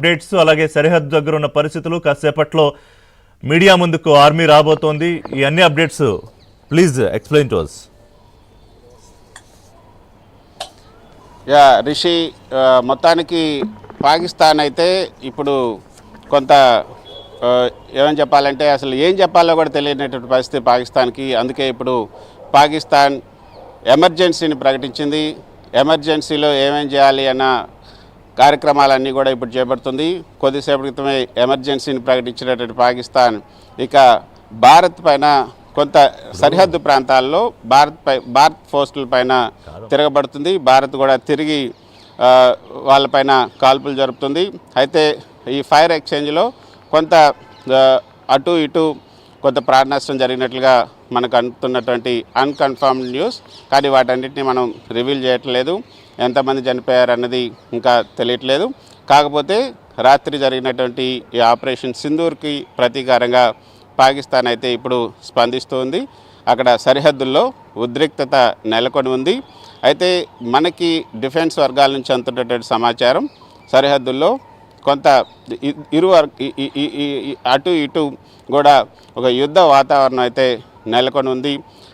Updates అలాగే సరిహద్దు దగ్గర ఉన్న పరిస్థితులు కాసేపట్లో మీడియా ముందుకు ఆర్మీ రాబోతోంది. ఈ అన్ని updates please explain to us. Rishi, మొత్తానికి పాకిస్తాన్ అయితే ఇప్పుడు కొంత ఏమని చెప్పాలంటే అసలు ఏం చెప్పాలో కూడా తెలియనటువంటి పరిస్థితి పాకిస్తాన్కి. అందుకే ఇప్పుడు పాకిస్తాన్ ఎమర్జెన్సీని ప్రకటించింది. ఎమర్జెన్సీలో ఏమేం చేయాలి అన్న కార్యక్రమాలన్నీ కూడా ఇప్పుడు చేపడుతుంది. కొద్దిసేపటి క్రితమే ఎమర్జెన్సీని ప్రకటించినటువంటి పాకిస్తాన్ ఇక భారత్ పైన కొంత సరిహద్దు ప్రాంతాల్లో భారత్ పోస్టుల పైన తిరగబడుతుంది. భారత్ కూడా తిరిగి వాళ్ళపైన కాల్పులు జరుపుతుంది. అయితే ఈ ఫైర్ ఎక్స్చేంజ్లో కొంత అటు ఇటు కొంత ప్రాణ నష్టం జరిగినట్లుగా మనకు అందుతున్నటువంటి అన్కన్ఫర్మ్డ్ న్యూస్. కానీ వాటన్నిటిని మనం రివీల్ చేయట్లేదు. ఎంతమంది చనిపోయారు అన్నది ఇంకా తెలియట్లేదు. కాకపోతే రాత్రి జరిగినటువంటి ఈ ఆపరేషన్ సింధూర్కి ప్రతీకారంగా పాకిస్తాన్ అయితే ఇప్పుడు స్పందిస్తుంది. అక్కడ సరిహద్దుల్లో ఉద్రిక్తత నెలకొని ఉంది. అయితే మనకి డిఫెన్స్ వర్గాల నుంచి అందుతున్నటువంటి సమాచారం సరిహద్దుల్లో కొంత అటు ఇటు కూడా ఒక యుద్ధ వాతావరణం అయితే నెలకొని ఉంది.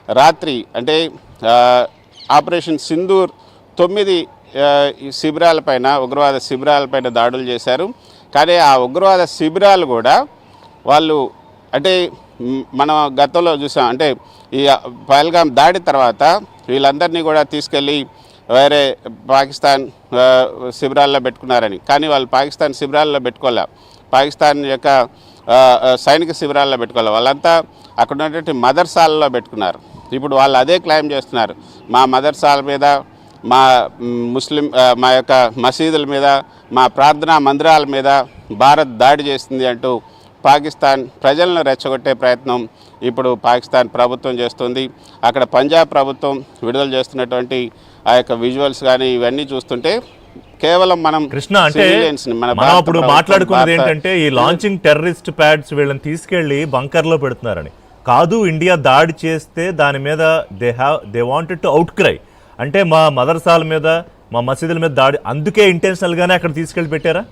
రాత్రి అంటే ఆపరేషన్ సింధూర్ 9 శిబిరాలపైన ఉగ్రవాద శిబిరాలపైన దాడులు చేశారు. కానీ ఆ ఉగ్రవాద శిబిరాలు కూడా వాళ్ళు అంటే మనం గతంలో చూసాం, అంటే ఈ పహల్గాం దాడి తర్వాత వీళ్ళందరినీ కూడా తీసుకెళ్ళి వేరే పాకిస్తాన్ శిబిరాల్లో పెట్టుకున్నారని. కానీ వాళ్ళు పాకిస్తాన్ శిబిరాల్లో పెట్టుకోలే, పాకిస్తాన్ యొక్క సైనిక శిబిరాల్లో పెట్టుకోవాలి. వాళ్ళంతా అక్కడ ఉన్నటువంటి మదర్సాలలో పెట్టుకున్నారు. ఇప్పుడు వాళ్ళు అదే క్లెయిమ్ చేస్తున్నారు, మా మదర్సాల మీద, మా మా యొక్క మసీదుల మీద, మా ప్రార్థనా మందిరాల మీద భారత్ దాడి చేస్తుంది అంటూ పాకిస్తాన్ ప్రజలను రెచ్చగొట్టే ప్రయత్నం ఇప్పుడు పాకిస్తాన్ ప్రభుత్వం చేస్తుంది. అక్కడ పంజాబ్ ప్రభుత్వం విడుదల చేస్తున్నటువంటి ఆ యొక్క విజువల్స్ కానీ ఇవన్నీ చూస్తుంటే కేవలం మనం కృష్ణ అంటే మనం ఇప్పుడు మాట్లాడుకున్నది ఏంటంటే ఈ లాంచింగ్ టెర్రరిస్ట్ ప్యాడ్స్ వీళ్ళని తీసుకెళ్లి బంకర్లో పెడుతున్నారని కాదు. ఇండియా దాడి చేస్తే దాని మీద they wanted to out cry, అంటే మా మదర్సాల మీద, మా మసీదుల మీద దాడి, అందుకే ఇంటెన్షనల్గానే అక్కడ తీసుకెళ్ళి పెట్టారా?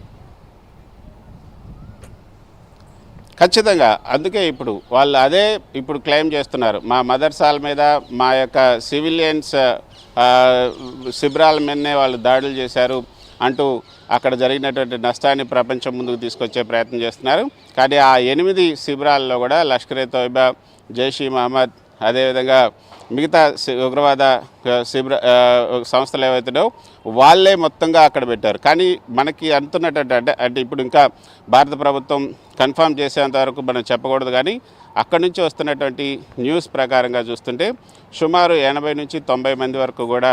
ఖచ్చితంగా. అందుకే ఇప్పుడు వాళ్ళు అదే ఇప్పుడు క్లెయిమ్ చేస్తున్నారు, మా మదర్సాల మీద, మా యొక్క సివిలియన్స్ శిబిరాల మీదనే వాళ్ళు దాడులు చేశారు అంటూ అక్కడ జరిగినటువంటి నష్టాన్ని ప్రపంచం ముందుకు తీసుకొచ్చే ప్రయత్నం చేస్తున్నారు. కానీ ఆ 8 శిబిరాల్లో కూడా లష్కరే తోయిబా, జైష్ ఈ మహమ్మద్, అదేవిధంగా మిగతా ఉగ్రవాద సంస్థలు ఏవైతున్నాయో వాళ్ళే మొత్తంగా అక్కడ పెట్టారు. కానీ మనకి అంటున్నటువంటి అంటే ఇప్పుడు ఇంకా భారత ప్రభుత్వం కన్ఫర్మ్ చేసేంత వరకు మనం చెప్పకూడదు. కానీ అక్కడి నుంచి వస్తున్నటువంటి న్యూస్ ప్రకారంగా చూస్తుంటే సుమారు 80 నుంచి 90 మంది వరకు కూడా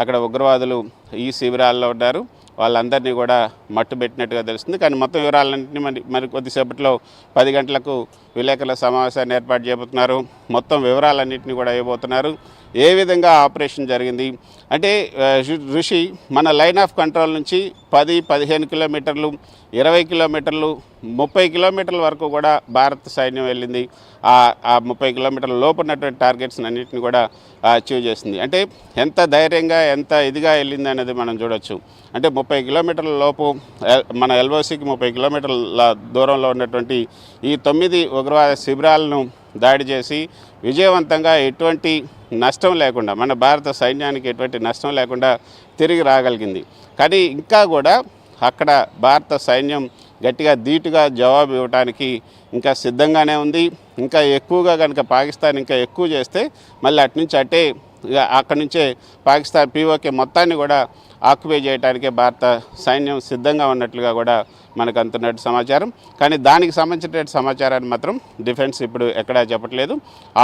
అక్కడ ఉగ్రవాదులు ఈ శిబిరాల్లో ఉన్నారు. వాళ్ళందరినీ కూడా మట్టు పెట్టినట్టుగా తెలుస్తుంది. కానీ మొత్తం వివరాలన్నింటినీ మరి కొద్దిసేపట్లో 10 గంటలకు విలేకరుల సమావేశాన్ని ఏర్పాటు చేయబోతున్నారు. మొత్తం వివరాలన్నింటినీ కూడా ఇవ్వబోతున్నారు. ఏ విధంగా ఆపరేషన్ జరిగింది అంటే ఋషి, మన లైన్ ఆఫ్ కంట్రోల్ నుంచి 10-15 కిలోమీటర్లు, 20 కిలోమీటర్లు, 30 కిలోమీటర్ల వరకు కూడా భారత సైన్యం వెళ్ళింది. ఆ 30 కిలోమీటర్ల లోపు ఉన్నటువంటి టార్గెట్స్ అన్నింటిని కూడా అచీవ్ చేసింది. అంటే ఎంత ధైర్యంగా, ఎంత ఇదిగా వెళ్ళింది అనేది మనం చూడొచ్చు. అంటే 30 కిలోమీటర్ల లోపు మన ఎల్ఓసికి 30 కిలోమీటర్ల దూరంలో ఉన్నటువంటి ఈ 9 ఉగ్రవాద శిబిరాలను దాడి చేసి విజయవంతంగా ఎటువంటి నష్టం లేకుండా, మన భారత సైన్యానికి ఎటువంటి నష్టం లేకుండా తిరిగి రాగలిగింది. కానీ ఇంకా కూడా అక్కడ భారత సైన్యం గట్టిగా ధీటుగా జవాబు ఇవ్వడానికి ఇంకా సిద్ధంగానే ఉంది. ఇంకా ఎక్కువగా కనుక పాకిస్తాన్ ఇంకా ఎక్కువ చేస్తే మళ్ళీ అట్నుంచి అక్కడి నుంచే పాకిస్తాన్ పీఓకే మొత్తాన్ని కూడా ఆక్యుపై చేయడానికే భారత సైన్యం సిద్ధంగా ఉన్నట్లుగా కూడా మనకు అందుతున్నట్టు సమాచారం. కానీ దానికి సంబంధించినటువంటి సమాచారాన్ని మాత్రం డిఫెన్స్ ఇప్పుడు ఎక్కడా చెప్పట్లేదు.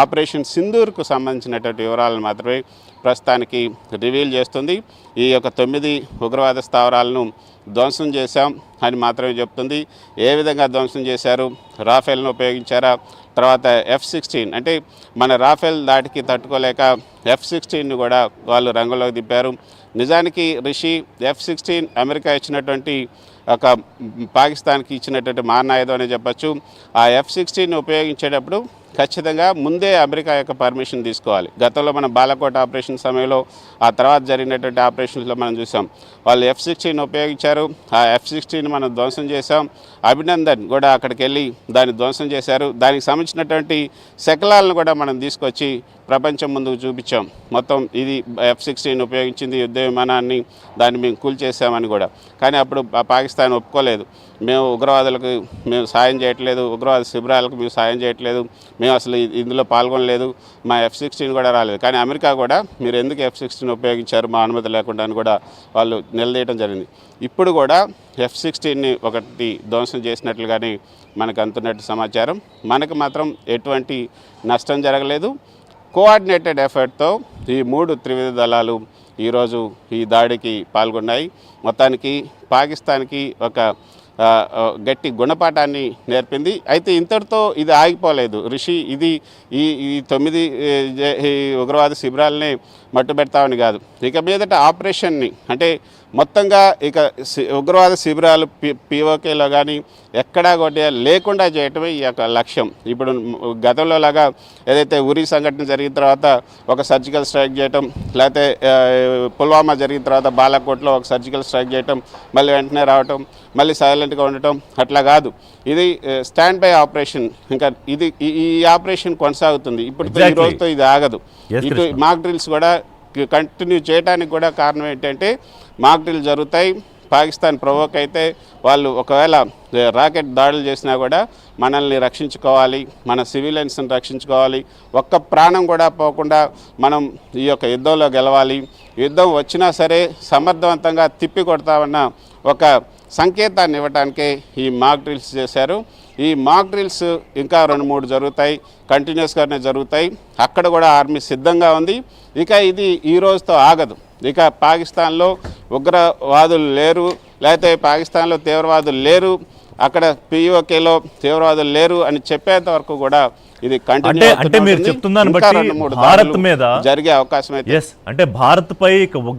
ఆపరేషన్ సింధూర్కు సంబంధించినటువంటి వివరాలను మాత్రమే ప్రస్తుతానికి రివీల్ చేస్తుంది. ఈ యొక్క 9 ఉగ్రవాద స్థావరాలను ధ్వంసం చేశాం అని మాత్రమే చెప్తుంది. ఏ విధంగా ధ్వంసం చేశారు, రాఫెల్ను ఉపయోగించారా, తర్వాత F-16 అంటే మన రాఫెల్ దాటికి తట్టుకోలేక F-16ని కూడా వాళ్ళు రంగంలోకి దింపారు. నిజానికి రిషి, F-16 అమెరికా ఇచ్చినటువంటి ఒక పాకిస్తాన్కి ఇచ్చినటువంటి మారణాయుధం అనే చెప్పచ్చు. ఆ F-16ని ఉపయోగించేటప్పుడు ఖచ్చితంగా ముందే అమెరికా యొక్క పర్మిషన్ తీసుకోవాలి. గతంలో మనం బాలాకోట్ ఆపరేషన్ సమయంలో ఆ తర్వాత జరిగినటువంటి ఆపరేషన్స్లో మనం చూసాం. వాళ్ళు F-16 ఉపయోగించారు. ఆ F-16 మనం ధ్వంసం చేసాం. అభినందన్ కూడా అక్కడికి వెళ్ళి దాన్ని ధ్వంసం చేశారు. దానికి సంబంధించినటువంటి శకలాలను కూడా మనం తీసుకొచ్చి ప్రపంచం ముందుకు చూపించాం. మొత్తం ఇది F-16 ఉపయోగించింది యుద్ధ విమానాన్ని, దాన్ని మేము కూల్చేసామని కూడా. కానీ అప్పుడు పాకిస్తాన్ ఒప్పుకోలేదు. మేము ఉగ్రవాదులకు మేము సాయం చేయట్లేదు, ఉగ్రవాద శిబిరాలకు మేము సాయం చేయట్లేదు, మేము అసలు ఇందులో పాల్గొనలేదు, మా F-16 కూడా రాలేదు. కానీ అమెరికా కూడా మీరు ఎందుకు F-16 ఉపయోగించారు మా అనుమతి లేకుండా అని కూడా వాళ్ళు నిలదీయడం జరిగింది. ఇప్పుడు కూడా F-16ని ఒకటి ధ్వంసం చేసినట్లుగానే మనకు అందుతున్నట్టు సమాచారం. మనకు మాత్రం ఎటువంటి నష్టం జరగలేదు. కోఆర్డినేటెడ్ ఎఫర్ట్తో ఈ 3 త్రివిధ దళాలు ఈరోజు ఈ దాడికి పాల్గొన్నాయి. మొత్తానికి పాకిస్తాన్కి ఒక గట్టి గుణపాఠాన్ని నేర్పింది. అయితే ఇంతటితో ఇది ఆగిపోలేదు రిషి. ఇది ఈ 9 ఈ ఉగ్రవాద శిబిరాలనే మట్టుబెడతామని కాదు, ఇక మీదట ఆపరేషన్ని అంటే మొత్తంగా ఇక ఉగ్రవాద శిబిరాలు POKలో కానీ ఎక్కడా కూడా లేకుండా చేయటమే ఈ యొక్క లక్ష్యం. ఇప్పుడు గతంలో లాగా ఏదైతే ఉరి సంఘటన జరిగిన తర్వాత ఒక సర్జికల్ స్ట్రైక్ చేయటం, లేకపోతే పుల్వామా జరిగిన తర్వాత బాలాకోట్లో ఒక సర్జికల్ స్ట్రైక్ చేయటం, మళ్ళీ వెంటనే రావటం, మళ్ళీ సైలెంట్గా ఉండటం, అట్లా కాదు. ఇది స్టాండ్ బై ఆపరేషన్. ఇంకా ఇది ఈ ఆపరేషన్ కొనసాగుతుంది. ఇప్పుడు ఈ రోజుతో ఇది ఆగదు. ఇటు మాక్ డ్రిల్స్ కూడా కంటిన్యూ చేయడానికి కూడా కారణం ఏంటంటే మాక్ డ్రిల్ జరుగుతాయి. పాకిస్తాన్ ప్రొవోక్ అయితే వాళ్ళు ఒకవేళ రాకెట్ దాడులు చేసినా కూడా మనల్ని రక్షించుకోవాలి, మన సివిలియన్స్ని రక్షించుకోవాలి, ఒక్క ప్రాణం కూడా పోకుండా మనం ఈ యొక్క యుద్ధంలో గెలవాలి. యుద్ధం వచ్చినా సరే సమర్థవంతంగా తిప్పి కొడతామన్న ఒక సంకేతాన్ని ఇవ్వడానికే ఈ మాక్ డ్రిల్స్ చేశారు. ఈ మాక్ డ్రిల్స్ ఇంకా 2-3 జరుగుతాయి, కంటిన్యూస్గానే జరుగుతాయి. అక్కడ కూడా ఆర్మీ సిద్ధంగా ఉంది. ఇక ఇది ఈ రోజుతో ఆగదు. ఇక పాకిస్తాన్లో ఉగ్రవాదులు లేరు, లేకపోతే పాకిస్తాన్లో తీవ్రవాదులు లేరు, అక్కడ POKలో తీవ్రవాదులు లేరు అని చెప్పేంత వరకు కూడా ఇది కంటిన్యూ అంటే మీరు చెప్తున్నాను బట్టి భారత్ మీద జరిగే అవకాశం అయితే అంటే భారత్ పై ఉగ్ర